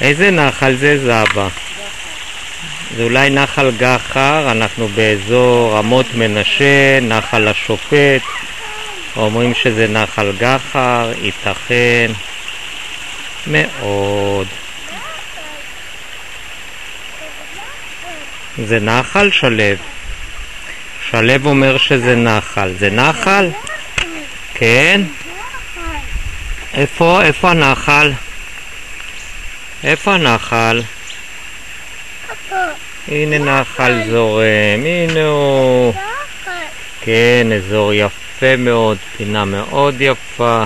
איזה נחל זה, זאבה? זה אולי נחל גחר, אנחנו באזור רמות מנשה, נחל השופט. אומרים שזה נחל גחר, ייתכן מאוד. זה נחל, שלב? שלב אומר שזה נחל. זה נחל? כן? איפה הנחל? איפה הנחל? הנה נחל זורם, הנה הוא. כן, אזור יפה מאוד, פינה מאוד יפה.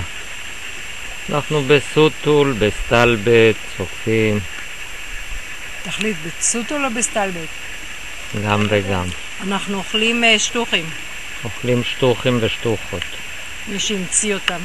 אנחנו בסוטול, בסטלבט, צופים. תחליט, בסוטול או בסטלבט? גם וגם. אנחנו אוכלים שטוחים. אוכלים שטוחים ושטוחות. מי שהמציא אותם.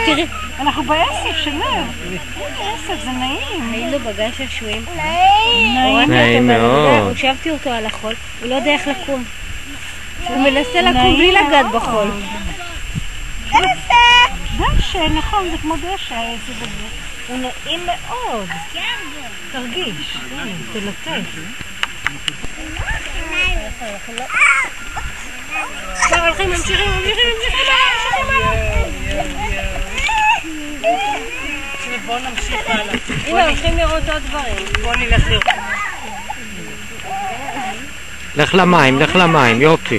תראי, אנחנו בעסק שלנו. עסק, זה נעים. היינו בגן שעשועים. נעים מאוד. הושבתי אותו על החול, הוא לא יודע איך לקום. הוא מנסה לקום בלי לגעת בחול. דשא, נכון, זה כמו דשא. הוא נעים מאוד. תרגיש, תלטף. עכשיו הולכים, ממשיכים בואו נמשיך הלאה. הנה, הולכים לראות עוד דברים. בואו נלך לראות. לך למים, יופי.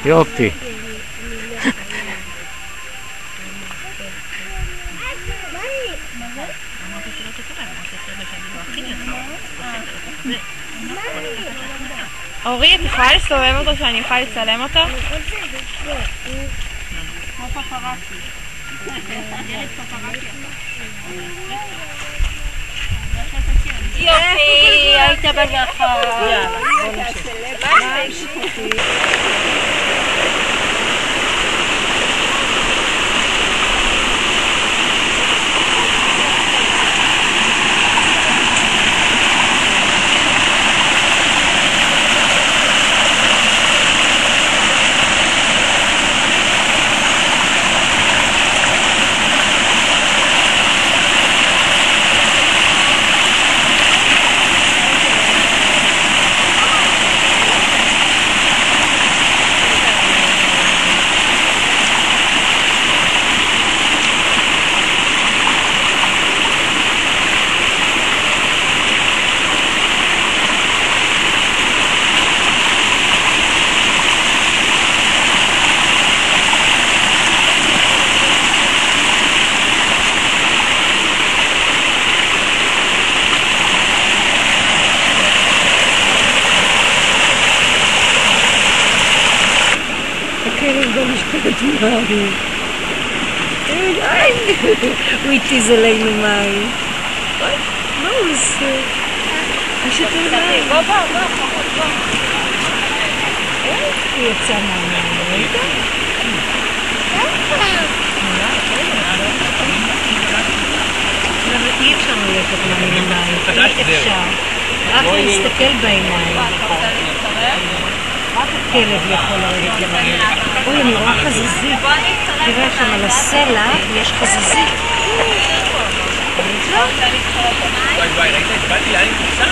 יופי. אורי, את יכולה לסובב אותו שאני אוכל לצלם אותו? כמו פפרצי. יופי, היית בנחל. יאללה, בוא נמשיך. הוא התיז עלינו מים. מה הוא עושה? בוא. הוא יצא מהמים. אי אפשר ללכת מהמים. אי אפשר. רק להסתכל בעיניים. רק הכלב יכול לרדת למים. אוי, אני רואה חזזית. תראה שם על הסלע יש חזזית. ראית? באתי לאן היא כניסה?